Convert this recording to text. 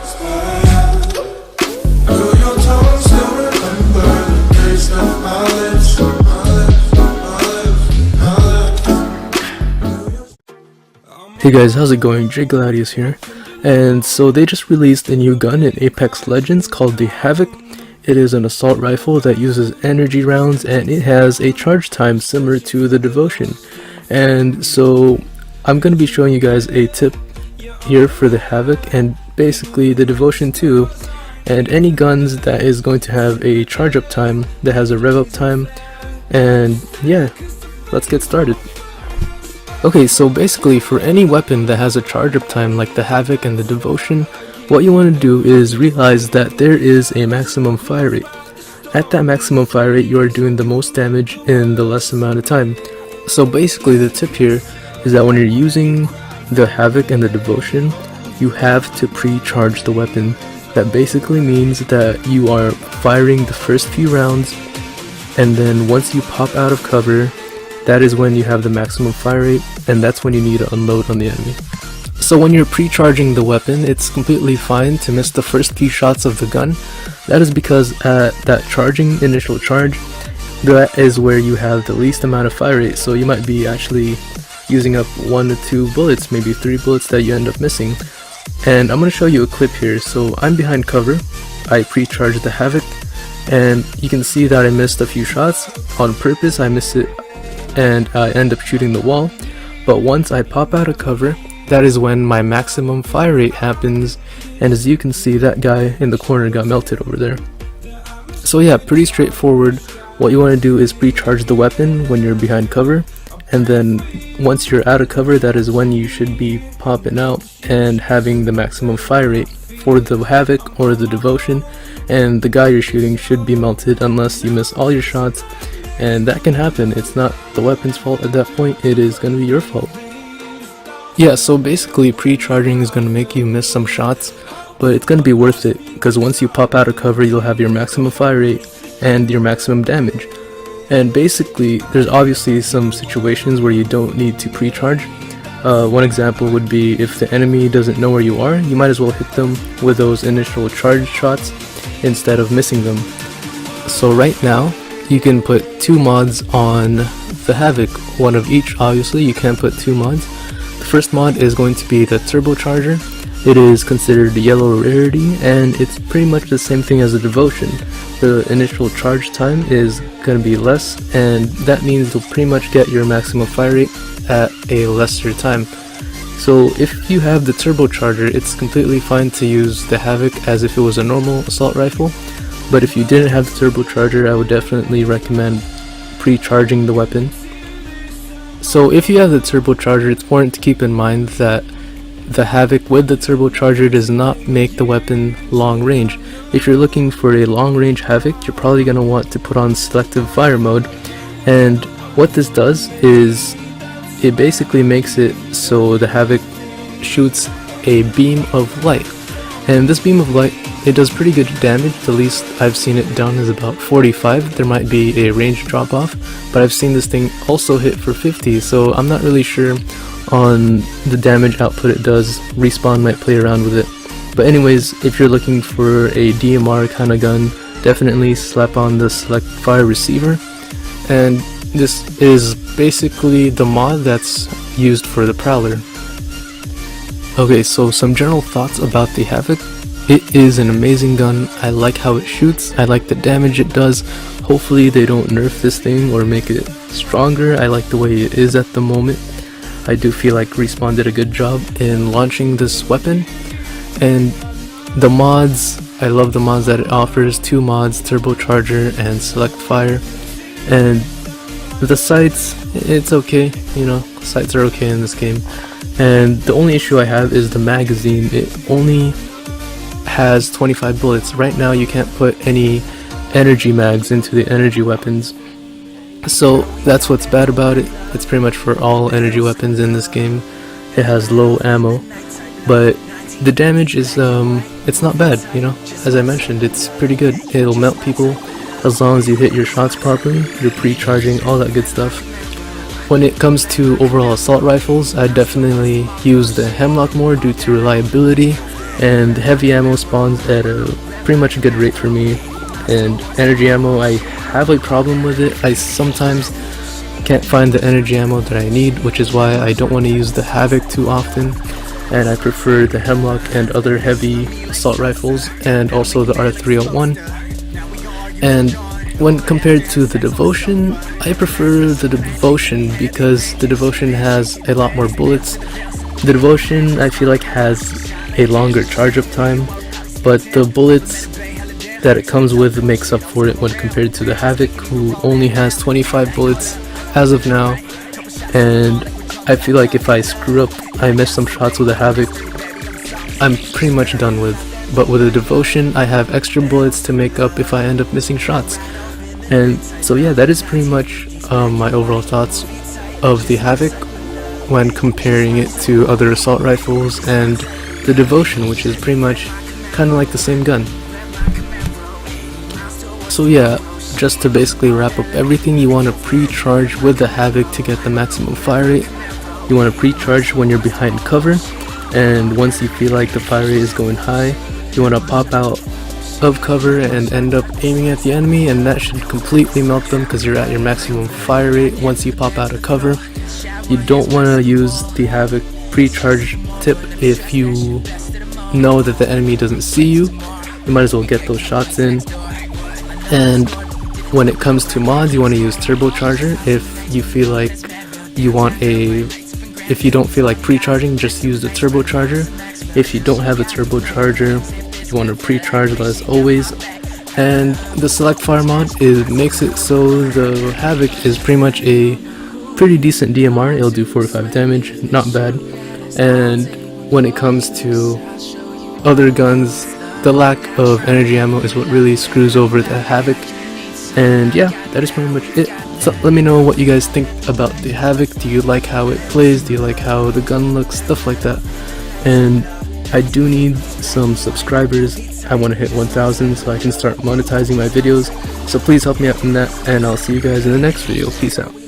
Hey guys, how's it going? jGladius here. And so they just released a new gun in Apex Legends called the Havoc. It is an assault rifle that uses energy rounds, and it has a charge time similar to the Devotion. And so I'm going to be showing you guys a tip here for the Havoc and basically the Devotion too, and any guns that is going to have a charge up time, that has a rev up time. And yeah, let's get started. Okay, so basically for any weapon that has a charge up time like the Havoc and the Devotion, what you want to do is realize that there is a maximum fire rate. At that maximum fire rate, you are doing the most damage in the less amount of time. So basically the tip here is that when you're using the Havoc and the Devotion, you have to pre-charge the weapon. That basically means that you are firing the first few rounds, and then once you pop out of cover, that is when you have the maximum fire rate, and that's when you need to unload on the enemy. So when you're pre-charging the weapon, it's completely fine to miss the first few shots of the gun. That is because at that charging initial charge, that is where you have the least amount of fire rate, so you might be actually using up 1 to 2 bullets, maybe 3 bullets that you end up missing. And I'm going to show you a clip here. So I'm behind cover, I pre-charged the Havoc, and you can see that I missed a few shots. On purpose, I missed it and I end up shooting the wall, but once I pop out of cover, that is when my maximum fire rate happens, and as you can see, that guy in the corner got melted over there. So yeah, pretty straightforward. What you want to do is pre-charge the weapon when you're behind cover, and then once you're out of cover, that is when you should be popping out and having the maximum fire rate for the Havoc or the Devotion, and the guy you're shooting should be melted unless you miss all your shots. And that can happen. It's not the weapon's fault at that point, it is going to be your fault. Yeah, so basically pre-charging is going to make you miss some shots, but it's going to be worth it, because once you pop out of cover, you'll have your maximum fire rate and your maximum damage. And basically, there's obviously some situations where you don't need to pre-charge. One example would be if the enemy doesn't know where you are, you might as well hit them with those initial charge shots instead of missing them. So right now, you can put 2 mods on the Havoc, one of each. Obviously you can't put 2 mods. The first mod is going to be the turbocharger. It is considered a yellow rarity, and it's pretty much the same thing as the Devotion. The initial charge time is going to be less, and that means you'll pretty much get your maximum fire rate at a lesser time. So if you have the turbocharger, it's completely fine to use the Havoc as if it was a normal assault rifle. But if you didn't have the turbocharger, I would definitely recommend pre-charging the weapon. So if you have the turbocharger, it's important to keep in mind that the Havoc with the turbocharger does not make the weapon long range. If you're looking for a long range Havoc, you're probably going to want to put on selective fire mode. And what this does is it basically makes it so the Havoc shoots a beam of light. And this beam of light, it does pretty good damage. The least I've seen it done is about 45. There might be a range drop off, but I've seen this thing also hit for 50, so I'm not really sure on the damage output it does. Respawn might play around with it. But anyways, if you're looking for a DMR kind of gun, definitely slap on the select fire receiver. And this is basically the mod that's used for the Prowler. Okay, so some general thoughts about the Havoc. It is an amazing gun. I like how it shoots, I like the damage it does. Hopefully they don't nerf this thing or make it stronger. I like the way it is at the moment. I do feel like Respawn did a good job in launching this weapon. And the mods, I love the mods that it offers. 2 mods, turbocharger and select fire. And the sights, it's okay, you know, sights are okay in this game. And the only issue I have is the magazine. It only has 25 bullets. Right now you can't put any energy mags into the energy weapons. So that's what's bad about it. It's pretty much for all energy weapons in this game. It has low ammo, but the damage is it's not bad, you know. As I mentioned, it's pretty good. It'll melt people as long as you hit your shots properly. You're pre-charging, all that good stuff. When it comes to overall assault rifles, I definitely use the Hemlock more due to reliability and heavy ammo spawns at a pretty much a good rate for me. And energy ammo, I have a problem with it. I sometimes can't find the energy ammo that I need, which is why I don't want to use the Havoc too often, and I prefer the Hemlock and other heavy assault rifles, and also the R301. And when compared to the Devotion, I prefer the Devotion because the Devotion has a lot more bullets. The Devotion, I feel like, has a longer charge-up time, but the bullets that it comes with makes up for it when compared to the Havoc, who only has 25 bullets as of now. And I feel like if I screw up, I miss some shots with the Havoc, I'm pretty much done with. But with the Devotion, I have extra bullets to make up if I end up missing shots. And so yeah, that is pretty much my overall thoughts of the Havoc when comparing it to other assault rifles and the Devotion, which is pretty much kind of like the same gun. So yeah, just to basically wrap up everything, you want to pre-charge with the Havoc to get the maximum fire rate. You want to pre-charge when you're behind cover, and once you feel like the fire rate is going high, you want to pop out of cover and end up aiming at the enemy, and that should completely melt them because you're at your maximum fire rate once you pop out of cover. You don't want to use the Havoc pre-charge tip if you know that the enemy doesn't see you. You might as well get those shots in. And when it comes to mods, you want to use turbocharger if you feel like if you don't feel like pre-charging, just use the turbocharger. If you don't have a turbocharger, you want to pre-charge as always. And the select fire mod makes it so the Havoc is pretty much a pretty decent DMR. It'll do 45 damage, not bad. And when it comes to other guns, the lack of energy ammo is what really screws over the Havoc. And yeah, that is pretty much it. So let me know what you guys think about the Havoc. Do you like how it plays? Do you like how the gun looks? Stuff like that. And I do need some subscribers. I want to hit 1,000 so I can start monetizing my videos. So please help me out in that, and I'll see you guys in the next video. Peace out.